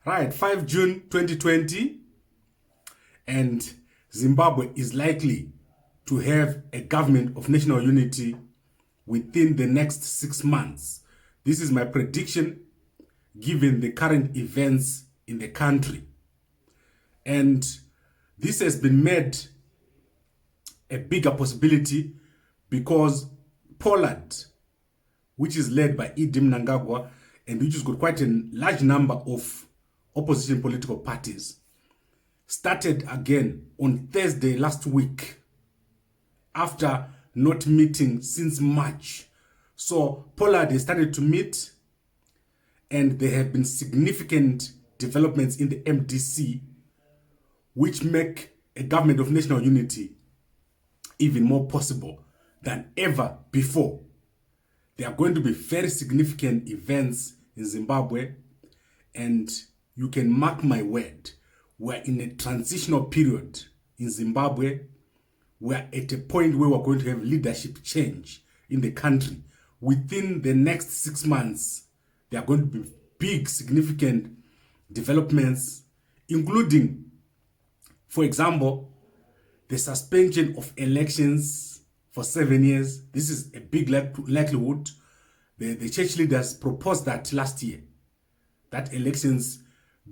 Right, 5 June 2020, and Zimbabwe is likely to have a government of national unity within the next 6 months. This is my prediction given the current events in the country. And this has been made a bigger possibility because Poland, which is led by Idi Mnangagwa and which has got quite a large number of opposition political parties, started again on Thursday last week after not meeting since March. So Poland has started to meet, and there have been significant developments in the MDC which make a government of national unity even more possible than ever before. There are going to be very significant events in Zimbabwe, and you can mark my word, we're in a transitional period in Zimbabwe. We're at a point where we're going to have leadership change in the country. Within the next 6 months, there are going to be big, significant developments, including, for example, the suspension of elections for 7 years. This is a big likelihood. The church leaders proposed that last year, that elections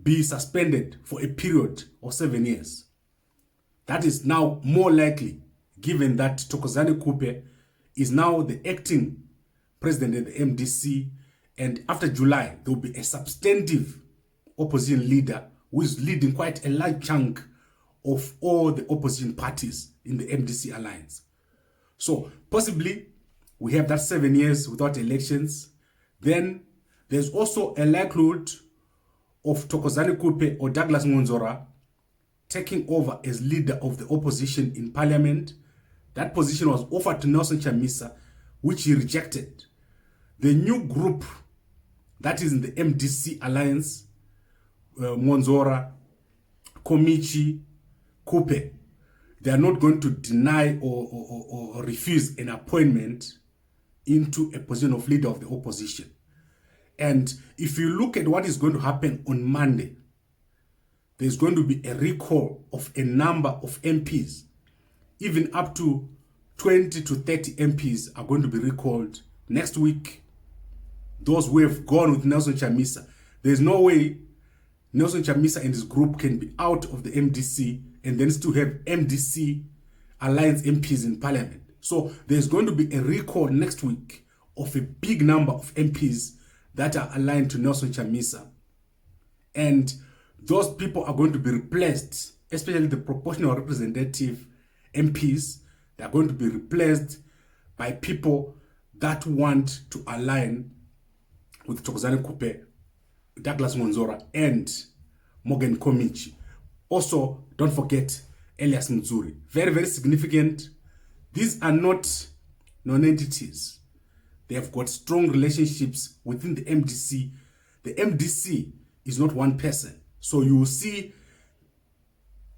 be suspended for a period of 7 years. That is now more likely, given that Thokozani Kupe is now the acting president of the MDC, and after July, there will be a substantive opposition leader who is leading quite a large chunk of all the opposition parties in the MDC Alliance. So possibly we have that 7 years without elections. Then there's also a likelihood of Thokozani Kupe or Douglas Ngonzora taking over as leader of the opposition in parliament. That position was offered to Nelson Chamisa, which he rejected. The new group that is in the MDC Alliance, Ngonzora, Komichi, Kupe, they are not going to deny or refuse an appointment into a position of leader of the opposition. And if you look at what is going to happen on Monday, there's going to be a recall of a number of MPs. Even up to 20 to 30 MPs are going to be recalled next week. Those who have gone with Nelson Chamisa. There's no way Nelson Chamisa and his group can be out of the MDC and then still have MDC Alliance MPs in parliament. So there's going to be a recall next week of a big number of MPs that are aligned to Nelson Chamisa. And those people are going to be replaced, especially the proportional representative MPs. They are going to be replaced by people that want to align with Thokozani Kupe, Douglas Ngonzora, and Morgan Komichi. Also, don't forget Elias Mzuri. Very, very significant. These are not non-entities. They have got strong relationships within the MDC. The MDC is not one person. So you will see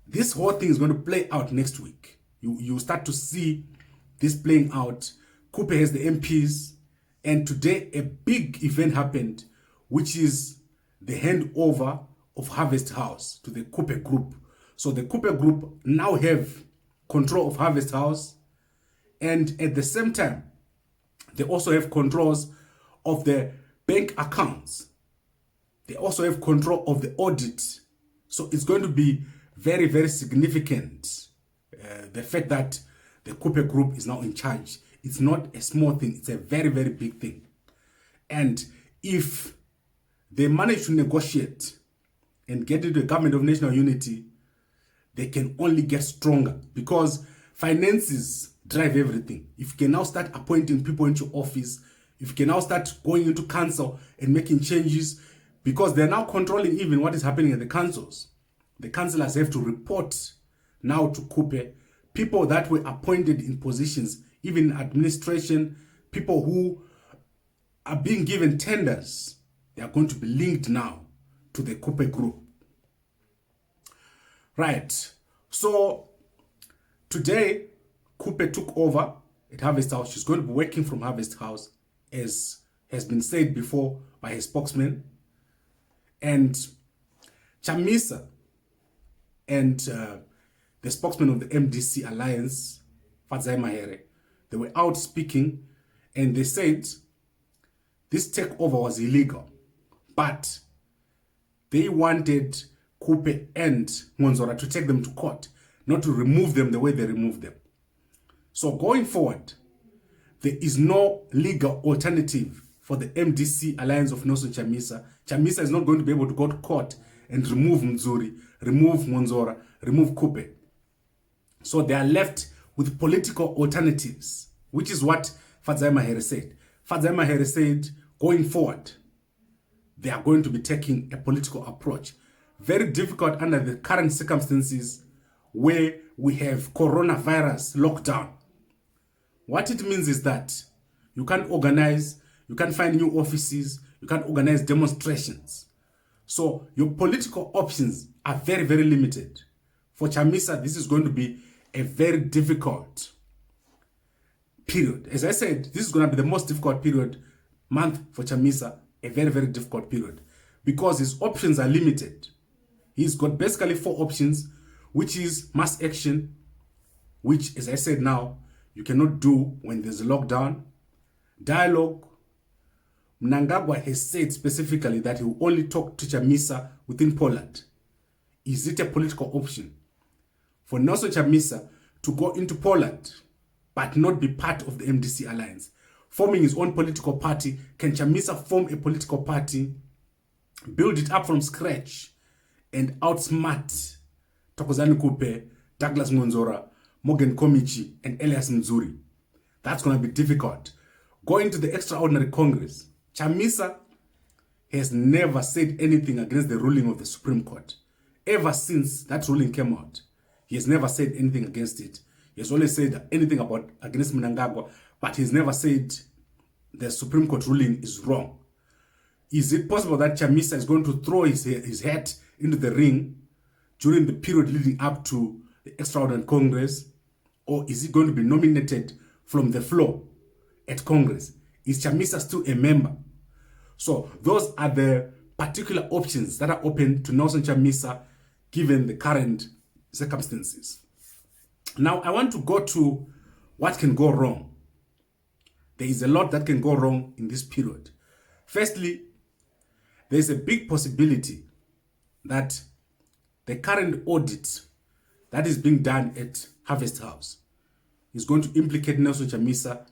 this whole thing is going to play out next week. You start to see this playing out. Kupe has the MPs, and today a big event happened, which is the handover of Harvest House to the Kupe Group. So the Kupe Group now have control of Harvest House, and at the same time, they also have controls of the bank accounts. They also have control of the audit. So it's going to be very, very significant. The fact that the Kupe Group is now in charge. It's not a small thing. It's a very, very big thing. And if they manage to negotiate and get into a government of national unity, they can only get stronger because finances drive everything. If you can now start appointing people into office, if you can now start going into council and making changes, because they're now controlling even what is happening at the councils. The councillors have to report now to Kupe. People that were appointed in positions, even in administration, people who are being given tenders, they are going to be linked now to the Kupe Group. Right. So today, Kupe took over at Harvest House. She's going to be working from Harvest House, as has been said before by her spokesman. And Chamisa and the spokesman of the MDC Alliance, Fadzai Mahere, they were out speaking and they said this takeover was illegal, but they wanted Kupe and Monzora to take them to court, not to remove them the way they removed them. So going forward, there is no legal alternative for the MDC Alliance of Nelson Chamisa. Chamisa is not going to be able to go to court and remove Mzuri, remove Monzora, remove Kupe. So they are left with political alternatives, which is what Fadzai Mahere said. Fadzai Mahere said, going forward, they are going to be taking a political approach. Very difficult under the current circumstances where we have coronavirus lockdown. What it means is that you can't organize, you can't find new offices, you can't organize demonstrations. So your political options are very, very limited. For Chamisa, this is going to be a very difficult period. As I said, this is going to be the most difficult month for Chamisa, a very, very difficult period, because his options are limited. He's got basically 4 options, which is mass action, which, as I said now, you cannot do when there's a lockdown. Dialogue. Mnangagwa has said specifically that he will only talk to Chamisa within Poland. Is it a political option for Nelson Chamisa to go into Poland but not be part of the MDC Alliance, forming his own political party? Can Chamisa form a political party, build it up from scratch, and outsmart Thokozani Kupe, Douglas Monzora, Morgan Komichi, and Elias Mzuri? That's going to be difficult. Going to the Extraordinary Congress, Chamisa has never said anything against the ruling of the Supreme Court. Ever since that ruling came out, he has never said anything against it. He has always said anything against Mnangagwa, but he's never said the Supreme Court ruling is wrong. Is it possible that Chamisa is going to throw his hat into the ring during the period leading up to the Extraordinary Congress? Or is he going to be nominated from the floor at Congress? Is Chamisa still a member? So those are the particular options that are open to Nelson Chamisa given the current circumstances. Now I want to go to what can go wrong. There is a lot that can go wrong in this period. Firstly, there is a big possibility that the current audit that is being done at Harvest House is going to implicate Nelson Chamisa,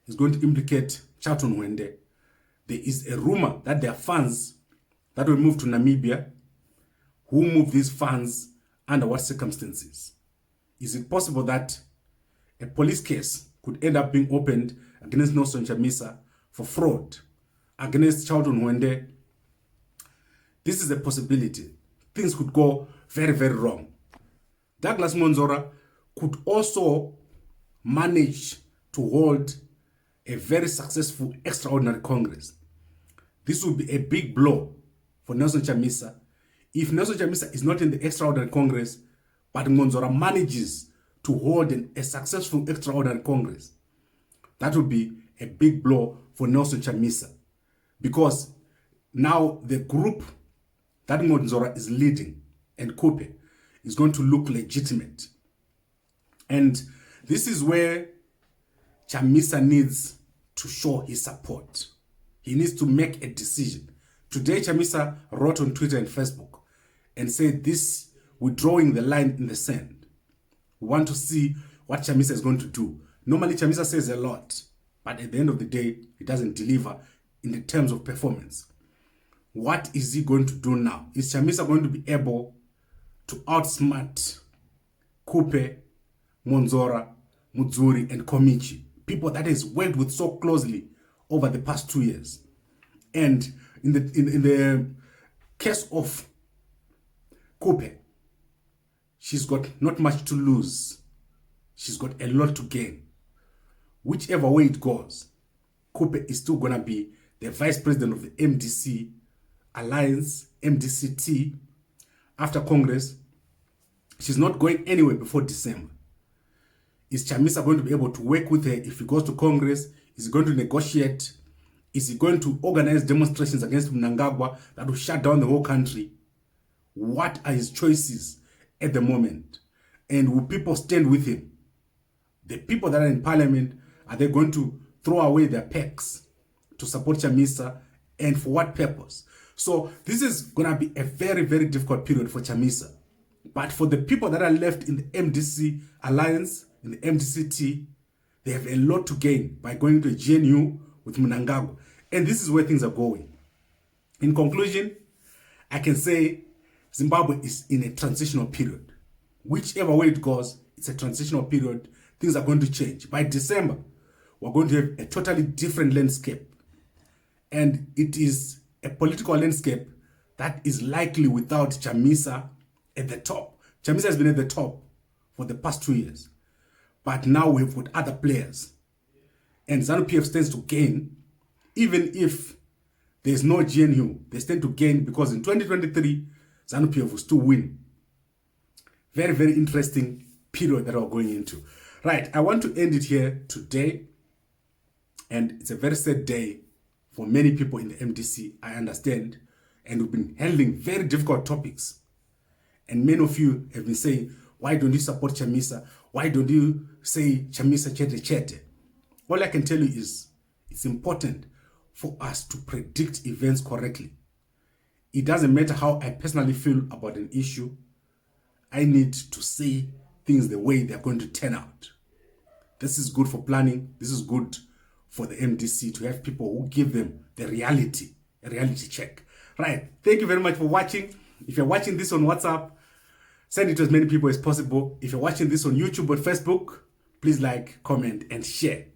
is going to implicate Charlton Wende. There is a rumor that there are funds that will move to Namibia. Who moved these funds, under what circumstances? Is it possible that a police case could end up being opened against Nelson Chamisa for fraud, against Charlton Wende? This is a possibility. Things could go very, very wrong. Douglas Monzora could also manage to hold a very successful Extraordinary Congress. This will be a big blow for Nelson Chamisa. If Nelson Chamisa is not in the Extraordinary Congress, but Monzora manages to hold a successful Extraordinary Congress, that will be a big blow for Nelson Chamisa, because now the group that Monzora is leading and Kupe is going to look legitimate. And this is where Chamisa needs to show his support. He needs to make a decision. Today, Chamisa wrote on Twitter and Facebook and said this, we're drawing the line in the sand. We want to see what Chamisa is going to do. Normally, Chamisa says a lot, but at the end of the day, he doesn't deliver in the terms of performance. What is he going to do now? Is Chamisa going to be able to outsmart Kupe, Monzora, Muzuri, and Komichi, people that he's worked with so closely over the past 2 years? And in the case of Kupe, she's got not much to lose. She's got a lot to gain. Whichever way it goes, Kupe is still going to be the vice president of the MDC Alliance, MDCT, after Congress. She's not going anywhere before December. Is Chamisa going to be able to work with her if he goes to Congress? Is he going to negotiate? Is he going to organize demonstrations against Mnangagwa that will shut down the whole country? What are his choices at the moment? And will people stand with him? The people that are in parliament, are they going to throw away their packs to support Chamisa, and for what purpose? So this is going to be a very, very difficult period for Chamisa. But for the people that are left in the MDC Alliance, in the MDC-T, they have a lot to gain by going to a GNU with Mnangagwa. And this is where things are going. In conclusion, I can say Zimbabwe is in a transitional period. Whichever way it goes, it's a transitional period. Things are going to change. By December, we're going to have a totally different landscape. And it is a political landscape that is likely without Chamisa at the top. Chamisa has been at the top for the past 2 years. But now we've got other players. And ZANU-PF stands to gain, even if there's no GNU. They stand to gain because in 2023, ZANU-PF will still win. Very, very interesting period that we're going into. Right, I want to end it here today. And it's a very sad day for many people in the MDC, I understand. And we've been handling very difficult topics. And many of you have been saying, why don't you support Chamisa? Why don't you say Chamisa chete chete? All I can tell you is it's important for us to predict events correctly. It doesn't matter how I personally feel about an issue. I need to say things the way they're going to turn out. This is good for planning. This is good for the MDC to have people who give them the reality, a reality check. Right. Thank you very much for watching. If you're watching this on WhatsApp, send it to as many people as possible. If you're watching this on YouTube or Facebook, please like, comment, and share.